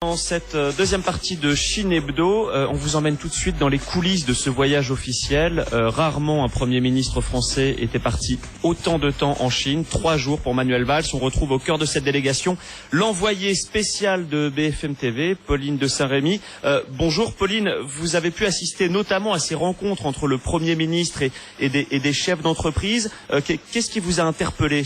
Dans cette deuxième partie de Chine Hebdo, on vous emmène tout de suite dans les coulisses de ce voyage officiel. Rarement un Premier ministre français était parti autant de temps en Chine. 3 jours pour Manuel Valls. On retrouve au cœur de cette délégation l'envoyée spéciale de BFM TV, Pauline de Saint-Rémy. Bonjour Pauline, vous avez pu assister notamment à ces rencontres entre le Premier ministre et des chefs d'entreprise. Qu'est-ce qui vous a interpellé ?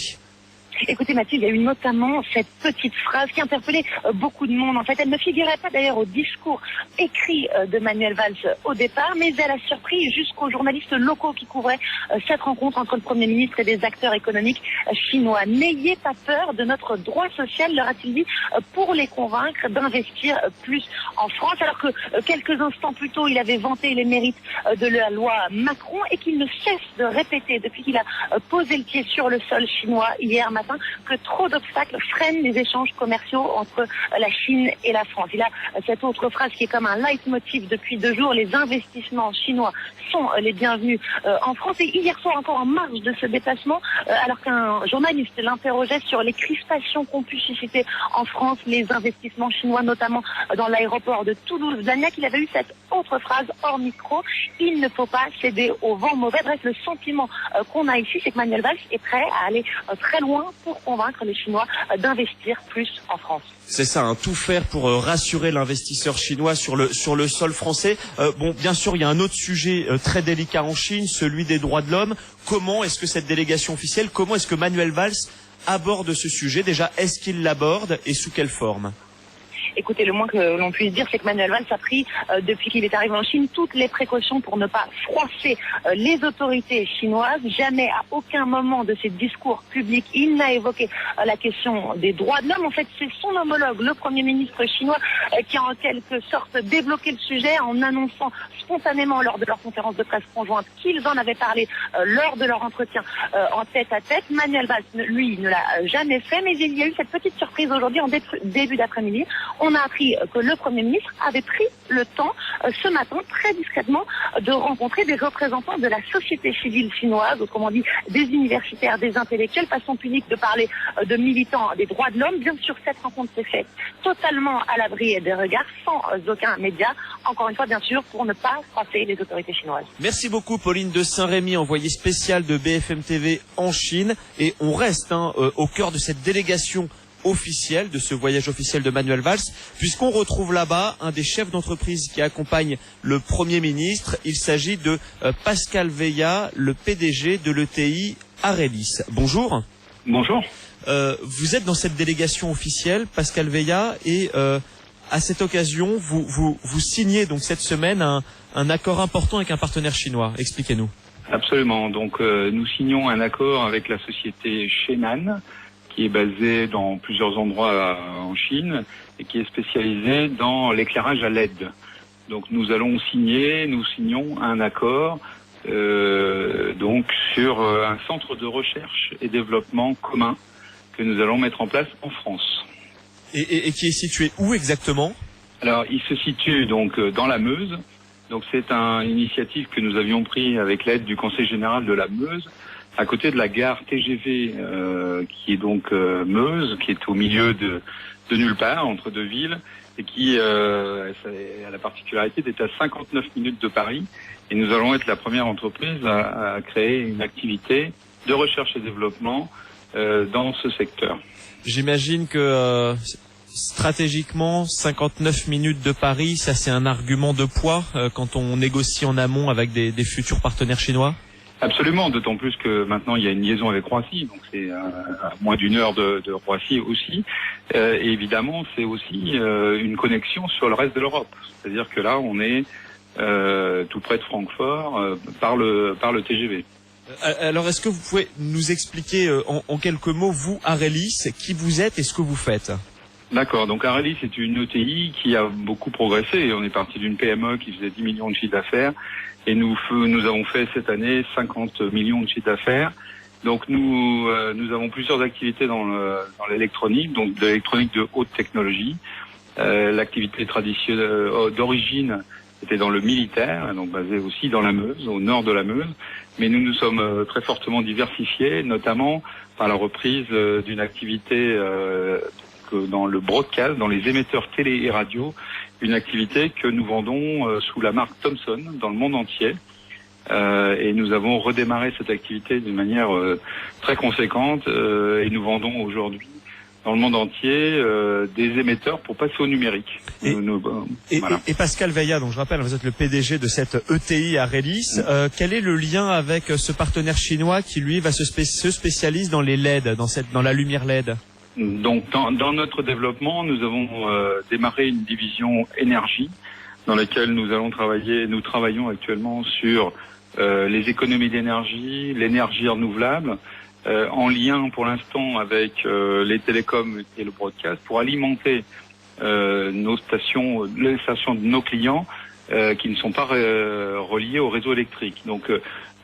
Écoutez Mathilde, il y a eu notamment cette petite phrase qui interpellait beaucoup de monde. En fait, elle ne figurait pas d'ailleurs au discours écrit de Manuel Valls au départ, mais elle a surpris jusqu'aux journalistes locaux qui couvraient cette rencontre entre le Premier ministre et des acteurs économiques chinois. N'ayez pas peur de notre droit social, leur a-t-il dit, pour les convaincre d'investir plus en France, alors que quelques instants plus tôt, il avait vanté les mérites de la loi Macron et qu'il ne cesse de répéter depuis qu'il a posé le pied sur le sol chinois hier matin que trop d'obstacles freinent les échanges commerciaux entre la Chine et la France. Il a cette autre phrase qui est comme un leitmotiv depuis 2 jours, les investissements chinois sont les bienvenus en France. Et hier soir encore en marge de ce déplacement, alors qu'un journaliste l'interrogeait sur les crispations qu'ont pu susciter en France les investissements chinois, notamment dans l'aéroport de Toulouse-Blagnac, il avait eu cette autre phrase hors micro, il ne faut pas céder au vent mauvais. Bref, le sentiment qu'on a ici, c'est que Manuel Valls est prêt à aller très loin pour convaincre les Chinois d'investir plus en France. C'est ça, tout faire pour rassurer l'investisseur chinois sur le sol français. Bon, bien sûr, il y a un autre sujet très délicat en Chine, celui des droits de l'homme. Comment est-ce que cette délégation officielle, comment est-ce que Manuel Valls aborde ce sujet ? Déjà, est-ce qu'il l'aborde et sous quelle forme ? Écoutez, le moins que l'on puisse dire, c'est que Manuel Valls a pris, depuis qu'il est arrivé en Chine, toutes les précautions pour ne pas froisser les autorités chinoises. Jamais, à aucun moment de ses discours publics, il n'a évoqué la question des droits de l'homme. En fait, c'est son homologue, le Premier ministre chinois, qui a en quelque sorte débloqué le sujet en annonçant spontanément lors de leur conférence de presse conjointe qu'ils en avaient parlé lors de leur entretien en tête-à-tête. Manuel Valls, lui, ne l'a jamais fait, mais il y a eu cette petite surprise aujourd'hui en début d'après-midi. On a appris que le Premier ministre avait pris le temps ce matin, très discrètement, de rencontrer des représentants de la société civile chinoise, autrement dit des universitaires, des intellectuels, façon publique de parler de militants des droits de l'homme. Bien sûr, cette rencontre s'est faite totalement à l'abri des regards, sans aucun média, encore une fois, bien sûr, pour ne pas froisser les autorités chinoises. Merci beaucoup Pauline de Saint-Rémy, envoyée spéciale de BFM TV en Chine. Et on reste au cœur de cette délégation officiel, de ce voyage officiel de Manuel Valls, puisqu'on retrouve là-bas un des chefs d'entreprise qui accompagne le Premier ministre. Il s'agit de Pascal Veillat, le PDG de l'ETI Arelis. Bonjour. Bonjour. Vous êtes dans cette délégation officielle, Pascal Veillat, et à cette occasion, vous signez donc cette semaine un accord important avec un partenaire chinois. Expliquez-nous. Absolument. Donc nous signons un accord avec la société Shenan, qui est basée dans plusieurs endroits en Chine et qui est spécialisée dans l'éclairage à LED. Donc nous signons un accord donc sur un centre de recherche et développement commun que nous allons mettre en place en France. Et qui est situé où exactement ? Alors il se situe donc dans la Meuse. Donc c'est une initiative que nous avions prise avec l'aide du Conseil général de la Meuse, à côté de la gare TGV qui est donc Meuse, qui est au milieu de nulle part, entre 2 villes, et qui a la particularité d'être à 59 minutes de Paris. Et nous allons être la première entreprise à créer une activité de recherche et développement dans ce secteur. J'imagine que stratégiquement, 59 minutes de Paris, ça c'est un argument de poids quand on négocie en amont avec des futurs partenaires chinois ? Absolument, d'autant plus que maintenant il y a une liaison avec Roissy, donc c'est à moins d'1 heure de Roissy aussi. Et évidemment, c'est aussi une connexion sur le reste de l'Europe. C'est-à-dire que là, on est tout près de Francfort par le TGV. Alors, est-ce que vous pouvez nous expliquer en quelques mots, vous, Arelis, qui vous êtes et ce que vous faites ? D'accord, donc Arelis c'est une ETI qui a beaucoup progressé. On est parti d'une PME qui faisait 10 millions de chiffre d'affaires et nous avons fait cette année 50 millions de chiffre d'affaires. Donc nous avons plusieurs activités dans l'électronique, donc de l'électronique de haute technologie. L'activité traditionnelle d'origine était dans le militaire, donc basée aussi dans la Meuse, au nord de la Meuse. Mais nous nous sommes très fortement diversifiés, notamment par la reprise d'une activité dans le broadcast, dans les émetteurs télé et radio, une activité que nous vendons sous la marque Thomson dans le monde entier. Et nous avons redémarré cette activité d'une manière très conséquente et nous vendons aujourd'hui dans le monde entier des émetteurs pour passer au numérique. Voilà. Et Pascal Veillat, donc je rappelle, vous êtes le PDG de cette ETI à Rhélis. Quel est le lien avec ce partenaire chinois qui lui va se spécialise dans les LED, dans la lumière LED? Donc dans notre développement, nous avons démarré une division énergie dans laquelle nous travaillons actuellement sur les économies d'énergie, l'énergie renouvelable, en lien pour l'instant avec les télécoms et le broadcast pour alimenter les stations de nos clients qui ne sont pas reliés au réseau électrique. Donc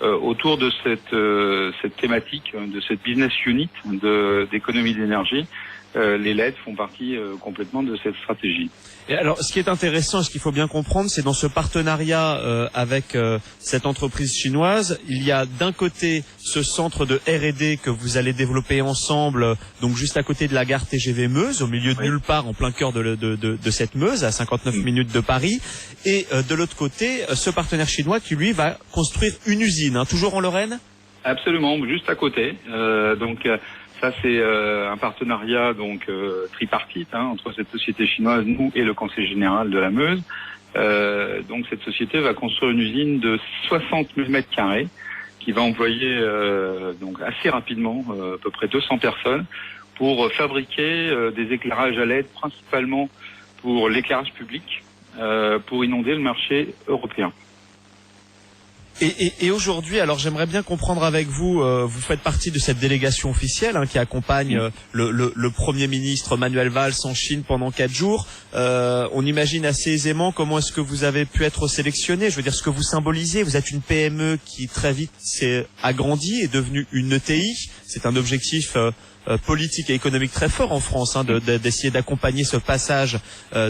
autour de cette thématique, de cette business unit d'économie d'énergie, les LED font partie complètement de cette stratégie. Et alors, ce qui est intéressant, ce qu'il faut bien comprendre, c'est dans ce partenariat avec cette entreprise chinoise, il y a d'un côté ce centre de R&D que vous allez développer ensemble, donc juste à côté de la gare TGV Meuse, au milieu de nulle part, en plein cœur de cette Meuse, à 59 minutes de Paris, et de l'autre côté, ce partenaire chinois qui lui va construire une usine, toujours en Lorraine. Absolument, juste à côté. Ça, c'est un partenariat tripartite entre cette société chinoise, nous et le Conseil général de la Meuse. Donc cette société va construire une usine de 60 000 mètres carrés qui va employer assez rapidement à peu près 200 personnes pour fabriquer des éclairages à LED, principalement pour l'éclairage public, pour inonder le marché européen. Et aujourd'hui, alors j'aimerais bien comprendre avec vous, vous faites partie de cette délégation officielle qui accompagne le Premier ministre Manuel Valls en Chine pendant 4 jours. On imagine assez aisément comment est-ce que vous avez pu être sélectionné. Je veux dire, ce que vous symbolisez, vous êtes une PME qui très vite s'est agrandie, est devenue une ETI. C'est un objectif politique et économique très fort en France, d'essayer d'accompagner ce passage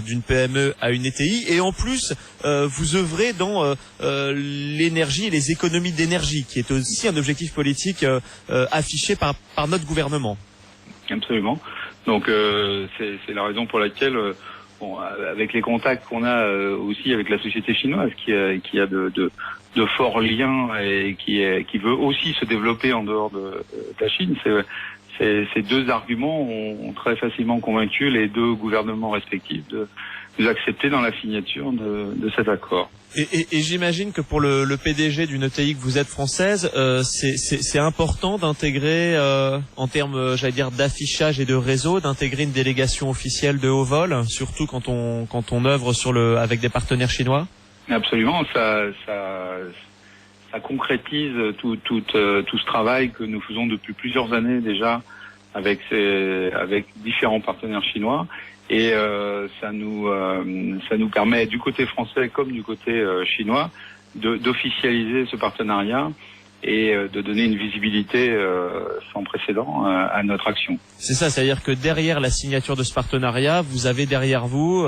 d'une PME à une ETI. Et en plus, vous œuvrez dans l'énergie et les économies d'énergie, qui est aussi un objectif politique affiché par notre gouvernement. Absolument. Donc c'est la raison pour laquelle, avec les contacts qu'on a aussi avec la société chinoise, qui a de forts liens et qui veut aussi se développer en dehors de la Chine, ces deux arguments ont très facilement convaincu les deux gouvernements respectifs de nous accepter dans la signature de cet accord. Et j'imagine que pour le PDG d'une ETI que vous êtes française, c'est important d'intégrer, en termes, j'allais dire, d'affichage et de réseau, d'intégrer une délégation officielle de haut vol, surtout quand on œuvre avec des partenaires chinois. Absolument, ça concrétise tout ce travail que nous faisons depuis plusieurs années déjà avec différents partenaires chinois, et ça nous permet, du côté français comme du côté chinois, d'officialiser ce partenariat et de donner une visibilité sans précédent à notre action. C'est ça, c'est-à-dire que derrière la signature de ce partenariat, vous avez derrière vous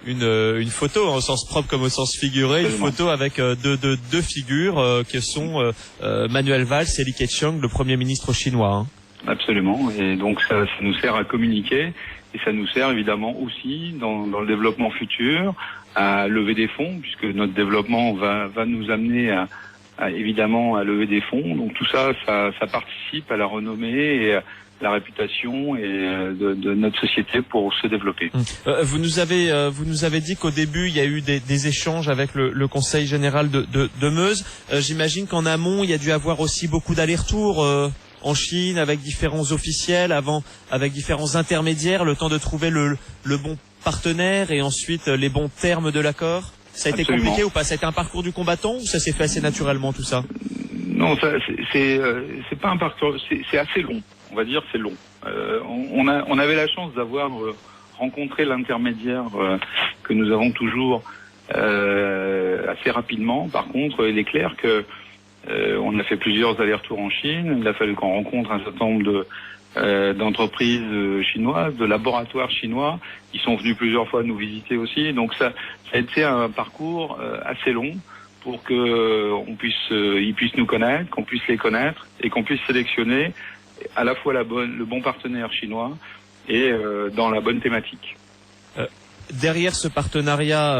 une photo au sens propre comme au sens figuré. Absolument. Une photo avec deux figures qui sont Manuel Valls et Li Keqiang, le Premier ministre chinois. Absolument, et donc ça nous sert à communiquer, et ça nous sert évidemment aussi dans le développement futur à lever des fonds, puisque notre développement va nous amener à évidemment à lever des fonds. Donc tout ça participe à la renommée et à la réputation et de notre société pour se développer. Vous nous avez dit qu'au début il y a eu des échanges avec le Conseil général de Meuse. J'imagine qu'en amont il y a dû avoir aussi beaucoup d'allers-retours en Chine avec différents officiels, avec différents intermédiaires, le temps de trouver le bon partenaire et ensuite les bons termes de l'accord. Ça a été compliqué ou pas? Ça a été un parcours du combattant ou ça s'est fait assez naturellement tout ça? Non, c'est pas un parcours, c'est assez long. On va dire c'est long. On avait la chance d'avoir rencontré l'intermédiaire que nous avons toujours assez rapidement. Par contre, il est clair que on a fait plusieurs allers-retours en Chine. Il a fallu qu'on rencontre un certain nombre d'entreprises chinoises, de laboratoires chinois, qui sont venus plusieurs fois nous visiter aussi. Donc ça a été un parcours assez long pour que ils puissent nous connaître, qu'on puisse les connaître et qu'on puisse sélectionner à la fois le bon partenaire chinois et dans la bonne thématique. Derrière ce partenariat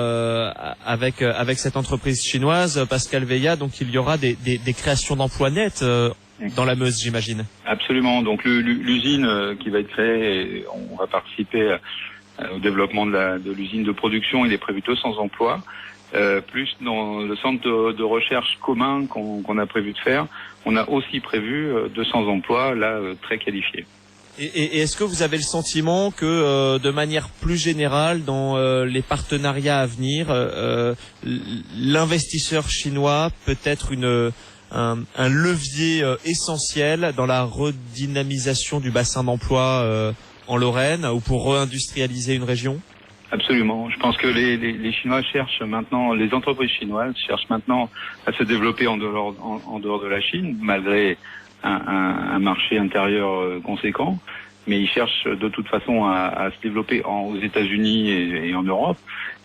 avec cette entreprise chinoise, Pascal Veillat, donc il y aura des créations d'emplois nettes dans la Meuse, j'imagine. Absolument. Donc l'usine qui va être créée, on va participer au développement de l'usine de production. Il est prévu 200 emplois. Plus dans le centre de recherche commun qu'on a prévu de faire, on a aussi prévu 200 emplois là très qualifiés. Et est-ce que vous avez le sentiment que, de manière plus générale, dans les partenariats à venir, l'investisseur chinois peut être un levier essentiel dans la redynamisation du bassin d'emploi en Lorraine ou pour réindustrialiser une région? Absolument. Je pense que les Chinois cherchent maintenant, les entreprises chinoises cherchent maintenant à se développer en dehors de la Chine, malgré un marché intérieur conséquent, mais ils cherchent de toute façon à se développer aux États-Unis et en Europe.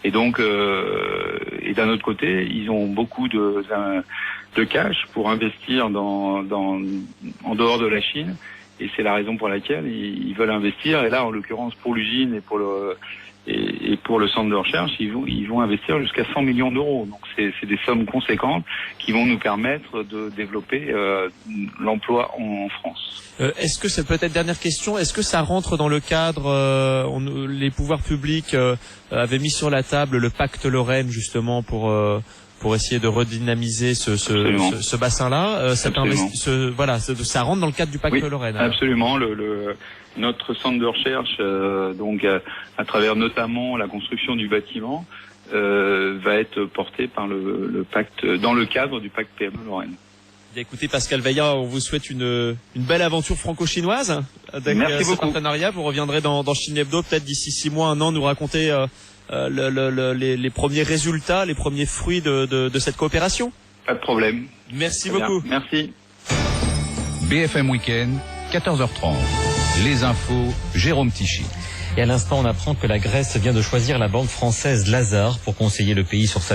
Et donc, et d'un autre côté, ils ont beaucoup de cash pour investir en dehors de la Chine. Et c'est la raison pour laquelle ils veulent investir. Et là, en l'occurrence, pour l'usine et pour le centre de recherche, ils vont investir jusqu'à 100 millions d'euros. Donc c'est des sommes conséquentes qui vont nous permettre de développer l'emploi en France. Est-ce que c'est peut-être dernière question, est-ce que ça rentre dans le cadre les pouvoirs publics avaient mis sur la table le pacte Lorraine justement pour essayer de redynamiser ce bassin-là, ça rentre dans le cadre du pacte Lorraine. Alors. Absolument. Notre centre de recherche, donc à travers notamment la construction du bâtiment, va être porté par le pacte, dans le cadre du pacte PME Lorraine. Écoutez Pascal Veillat, on vous souhaite une belle aventure franco-chinoise avec ce partenariat. Vous reviendrez dans Chine Hebdo peut-être d'ici 6 mois, 1 an, nous raconter les premiers résultats, les premiers fruits de cette coopération. Pas de problème. Merci beaucoup. Merci. BFM Week-end, 14h30. Les infos, Jérôme Tichy. Et à l'instant, on apprend que la Grèce vient de choisir la banque française Lazare pour conseiller le pays sur sa dette.